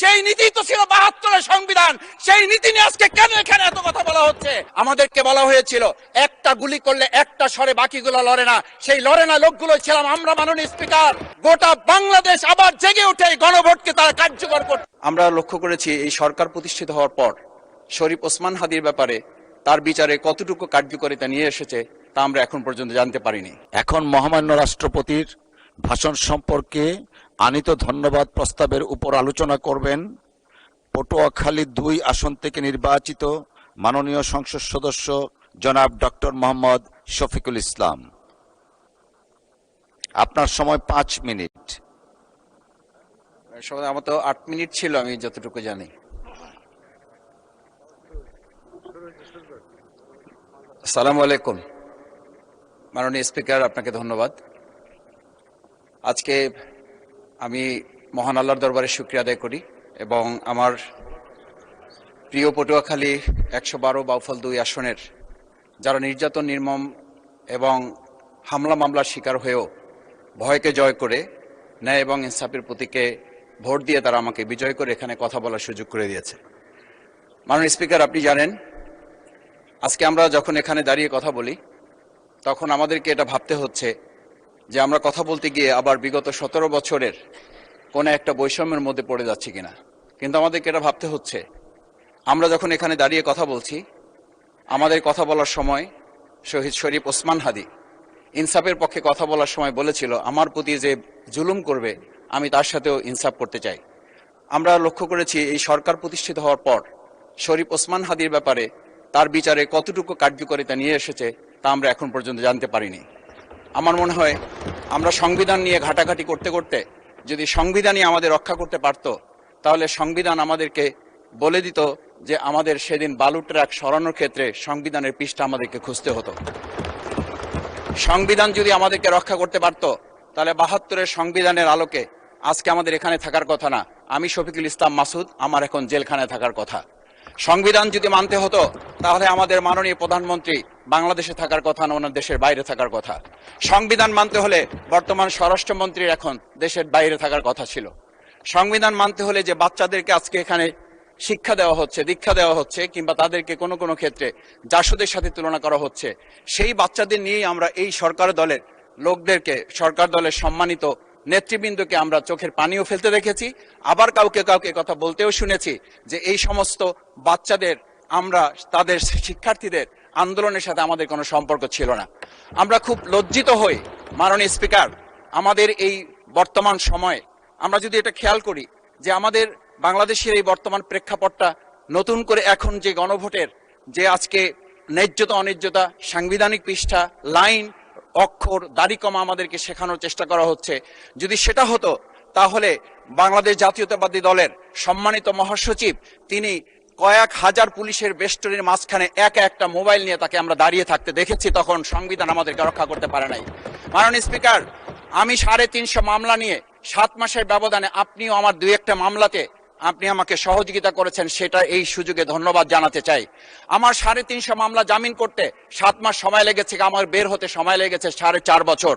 সেই নীতি তো ছিল ৭২-এর সংবিধান। সেই নীতি নিয়ে আজকে কেন এখানে এত কথা বলা হচ্ছে? আমাদেরকে বলা হয়েছিল একটা গুলি করলে একটা সরে বাকিগুলো লড়ে না, সেই লড়ে না লোকগুলো ছিলাম আমরা। মাননীয় স্পিকার, গোটা বাংলাদেশ আবার জেগে উঠে এই গণভোটকে তারা কার্যকর করতে। আমরা লক্ষ্য করেছি এই সরকার প্রতিষ্ঠিত হওয়ার পর শরীফ ওসমান হাদির ব্যাপারে তার বিচারে কতটুকু কার্যকারিতা নিয়ে এসেছে তা আমরা এখন পর্যন্ত জানতে পারিনি। এখন মহামান্য রাষ্ট্রপতির ভাষণ সম্পর্কে আনীত ধন্যবাদ প্রস্তাবের উপর আলোচনা করবেন পটুয়াখালী ২ আসন থেকে নির্বাচিত মাননীয় সংসদ সদস্য জনাব ডক্টর মোহাম্মদ শফিকুল ইসলাম। আপনার সময় 5 মিনিট। আমার তো 8 মিনিট ছিল, আমি যতটুকু জানি। আসসালামু আলাইকুম। মাননীয় স্পিকার, আপনাকে ধন্যবাদ। আজকে আমি মহান আল্লাহর দরবারে শুকরিয়া আদায় করি এবং আমার প্রিয় পটুয়াখালী ১১২ বাউফল ২ আসনের যারা নির্যাতন, নির্মম এবং হামলা মামলার শিকার হয়েও ভয়কে জয় করে ন্যায় এবং ইনসাফের প্রতীকে ভোট দিয়ে তারা আমাকে বিজয় করে এখানে কথা বলার সুযোগ করে দিয়েছে। মাননীয় স্পিকার, আপনি জানেন আজকে আমরা যখন এখানে দাঁড়িয়ে কথা বলি তখন আমাদেরকে এটা ভাবতে হচ্ছে যে আমরা কথা বলতে গিয়ে আবার বিগত ১৭ বছরের কোনো একটা বৈষম্যের মধ্যে পড়ে যাচ্ছি কিনা। কিন্তু আমাদেরকে এটা ভাবতে হচ্ছে আমরা যখন এখানে দাঁড়িয়ে কথা বলছি, আমাদের কথা বলার সময় শহীদ শরীফ ওসমান হাদি ইনসাফের পক্ষে কথা বলার সময় বলেছিল আমার প্রতি যে জুলুম করবে আমি তার সাথেও ইনসাফ করতে চাই। আমরা লক্ষ্য করেছি এই সরকার প্রতিষ্ঠিত হওয়ার পর শরীফ ওসমান হাদির ব্যাপারে তার বিচারে কতটুকু কার্যকারিতা নিয়ে এসেছে তা আমরা এখন পর্যন্ত জানতে পারিনি। আমার মনে হয় আমরা সংবিধান নিয়ে ঘাটাঘাটি করতে করতে যদি সংবিধানই আমাদের রক্ষা করতে পারত তাহলে সংবিধান আমাদেরকে বলে দিত যে আমাদের সেদিন বালু ট্রাক সরানোর ক্ষেত্রে সংবিধানের পৃষ্ঠা আমাদেরকে খুঁজতে হতো। সংবিধান যদি আমাদেরকে রক্ষা করতে পারত তাহলে ৭২-এর সংবিধানের আলোকে আজকে আমাদের এখানে থাকার কথা না, আমি শফিকুল ইসলাম মাসুদ আমার এখন জেলখানায় থাকার কথা। সংবিধান যদি মানতে হতো তাহলে আমাদের মাননীয় প্রধানমন্ত্রী বাংলাদেশে থাকার কথা না, ওনার দেশের বাইরে থাকার কথা। সংবিধান মানতে হলে বর্তমান স্বরাষ্ট্রমন্ত্রীর এখন দেশের বাইরে থাকার কথা ছিল। সংবিধান মানতে হলে যে বাচ্চাদেরকে আজকে এখানে শিক্ষা দেওয়া হচ্ছে, দীক্ষা দেওয়া হচ্ছে, কিংবা তাদেরকে কোনো কোনো ক্ষেত্রে জাসদের সাথে তুলনা করা হচ্ছে, সেই বাচ্চাদের নিয়েই আমরা এই সরকার দলের লোকদেরকে, সরকার দলের সম্মানিত নেতৃবৃন্দকে আমরা চোখের পানিও ফেলতে দেখেছি, আবার কাউকে কাউকে কথা বলতেও শুনেছি যে এই সমস্ত বাচ্চাদের, আমরা তাদের শিক্ষার্থীদের আন্দোলনের সাথে আমাদের কোনো সম্পর্ক ছিল না। আমরা খুব লজ্জিত হই মাননীয় স্পিকার, আমাদের এই বর্তমান সময়ে আমরা যদি এটা খেয়াল করি যে আমাদের বাংলাদেশের এই বর্তমান প্রেক্ষাপটটা নতুন করে এখন যে গণভোটের যে আজকে ন্যায্যতা অন্যায্যতা, সাংবিধানিক পৃষ্ঠা, লাইন, অক্ষর, দাড়িকমা আমাদেরকে শেখানোর চেষ্টা করা হচ্ছে, যদি সেটা হতো তাহলে বাংলাদেশ জাতীয়তাবাদী দলের সম্মানিত মহাসচিব তিনি কয়েক হাজার পুলিশের বেষ্টনীর মাঝখানে একা একটা মোবাইল নিয়ে তাকে আমরা দাঁড়িয়ে থাকতে দেখেছি, তখন সংবিধান আমাদেরকে রক্ষা করতে পারে নাই। মাননীয় স্পিকার, আমি ৩৫০ মামলা নিয়ে ৭ মাসের ব্যবধানে আপনিও আমার ২-১টা মামলাতে আপনি আমাকে সহযোগিতা করেছেন, সেটা এই সুযোগে ধন্যবাদ জানাতে চাই। আমার ৩৫০ মামলা জামিন করতে ৭ মাস সময় লেগেছে, আমার বের হতে সময় লেগেছে ৪.৫ বছর।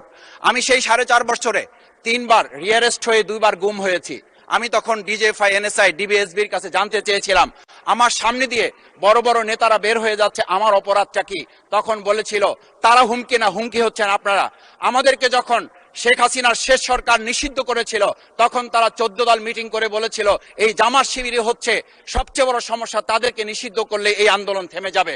আমি সেই ৪.৫ বছরে ৩ বার রিয়ারেস্ট হয়ে 2 বার গুম হয়েছি। আমি তখন ডিজিএফআই, এনএসআই, ডিবিএসবির কাছে জানতে চেয়েছিলাম আমার সামনে দিয়ে বড় বড় নেতারা বের হয়ে যাচ্ছে, আমার অপরাধটা কি? তখন বলেছিল তারা হুমকি না, হুমকি হচ্ছেন আপনারা। আমাদেরকে যখন শেখ হাসিনার শেষ সরকার নিষিদ্ধ করেছিল তখন তারা 14 দল মিটিং করে বলেছিল এই জামাত শিবিরই হচ্ছে সবচেয়ে বড় সমস্যা, তাদেরকে নিষিদ্ধ করলে এই আন্দোলন থেমে যাবে।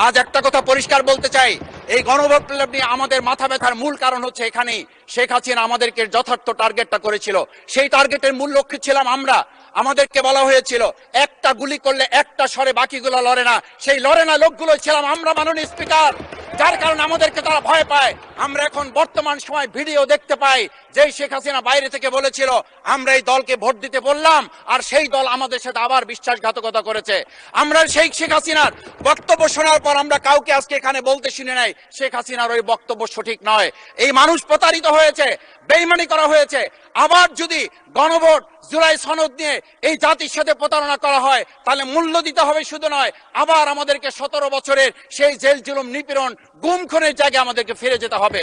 আজ একটা কথা পরিষ্কার বলতে চাই, এই গণবিপ্লব নিয়ে আমাদের মাথা ব্যথার মূল কারণ হচ্ছে এখানেই শেখ হাসিনা আমাদেরকে যথার্থ টার্গেটটা করেছিল, সেই টার্গেটের মূল লক্ষ্য ছিলাম আমরা। আমাদেরকে বলা হয়েছিল একটা গুলি করলে একটা সরে বাকিগুলো লড়ে না, সেই লড়ে না লোকগুলো ছিলাম আমরা। মাননীয় স্পিকার, যার কারণে আমাদেরকে তারা ভয় পায়। আমরা এখন বর্তমান সময় ভিডিও দেখতে পাই যে শেখ হাসিনা বাইরে থেকে বলেছিল আমরা এই দলকে ভোট দিতে বললাম আর সেই দল আমাদের সাথে আবার বিশ্বাসঘাতকতা করেছে। আমরা সেই শেখ হাসিনার বক্তব্য শোনার পর আমরা কাউকে আজকে এখানে বলতে শুনে নাই শেখ হাসিনার ওই বক্তব্য সঠিক নয়। এই মানুষ প্রতারিত হয়েছে, বেইমানি করা হয়েছে। আবার যদি গণভোট, জুলাই সনদ নিয়ে এই জাতির সাথে প্রতারণা করা হয় তাহলে মূল্য দিতে হবে, শুধু নয় আবার আমাদেরকে 17 বছরের সেই জেল জুলুম, নিপীড়ন, গুম খুনের জায়গায় আমাদেরকে ফিরে যেতে হবে।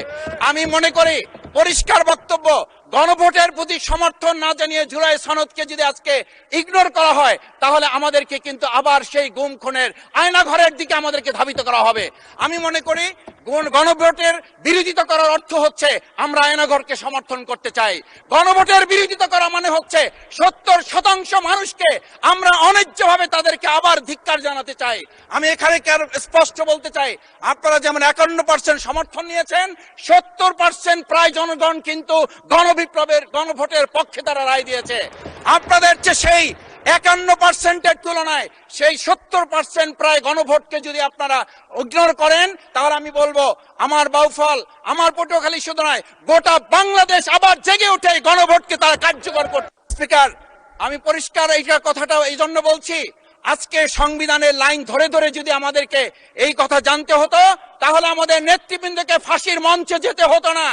আমি মনে করি পরিষ্কার বক্তব্য, গণভোটের প্রতি সমর্থন না জানিয়ে জুলাই সনদকে যদি আজকে ইগনোর করা হয়, তাহলে আমাদেরকে কিন্তু আবার সেই গুম খুনের আয়নাঘরের দিকে আমাদেরকে ধাবিত করা হবে। আমি মনে করি গণভোটের বিরোধিতা করার অর্থ হচ্ছে আমরা আয়নাঘরকে সমর্থন করতে চাই। গণভোটের বিরোধিতা করা মানে হচ্ছে 70% মানুষকে আমরা অন্যায্যভাবে তাদেরকে আবার ধিক্কার জানাতে চাই। আমি এখানে স্পষ্ট বলতে চাই, আপনারা যেমন 51% সমর্থন নিয়েছেন, 70% প্রায় জনগণ কিন্তু গণবিপ্লবের গণভোটের পক্ষে তারা রায় দিয়েছে। আপনাদের চেয়ে সেই 51%-এর তুলনায় সেই 70% প্রায় গণভোটকে যদি আপনারা ইগনোর করেন, তাহলে আমি বলবো আমার বাউফল, আমার পটুয়াখালী শুধু নয়, গোটা বাংলাদেশ আবার জেগে উঠে এই গণভোটকে তারা কার্যকর করতে। স্পিকার, আমি পরিষ্কার এইটা কথাটা এই জন্য বলছি, আজকে সংবিধানের লাইন ধরে ধরে যদি আমাদেরকে এই কথা জানতে হতো, তাহলে আমাদের নেতৃবৃন্দকে ফাঁসির মঞ্চে যেতে হতো না।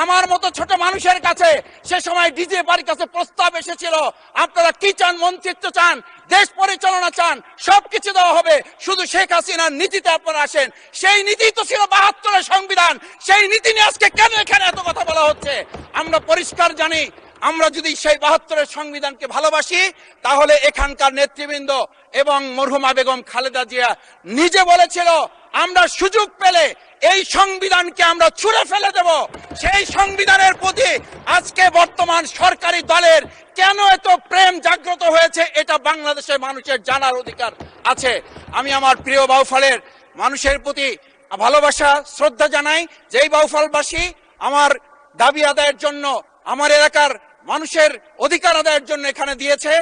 আমার মতো ছোট মানুষের কাছে সে সময় ডিজিএফআইর কাছে প্রস্তাব এসেছিল, আপনারা কি চান, মন্ত্রিত্ব চান, দেশ পরিচালনা চান, সবকিছু দেওয়া হবে, শুধু শেখ হাসিনার নীতিতে আপনারা আসেন। সেই নীতি তো ছিল 72-এর সংবিধান, সেই নীতি নিয়ে আজকে কেন এখানে এত কথা বলা হচ্ছে? আমরা পরিষ্কার জানি, আমরা যদি সেই 72-এর সংবিধানকে ভালোবাসি, তাহলে এখানকার নেতৃবৃন্দ এবং মরহুমা বেগম খালেদা জিয়া নিজে বলেছিল, আমরা সুযোগ পেলে এই সংবিধানকে আমরা ছুঁড়ে ফেলে দেব। সেই সংবিধানের প্রতি আজকে বর্তমান সরকারি দলের কেন এত প্রেম জাগ্রত হয়েছে, এটা বাংলাদেশের মানুষের জানার অধিকার আছে। আমি আমার প্রিয় বাউফলের মানুষের প্রতি ভালোবাসা, শ্রদ্ধা জানাই। যেই বাউফলবাসী আমার দাবি আদায়ের জন্য, আমার এলাকার মানুষের অধিকার আদায়ের জন্য এখানে দিয়েছে,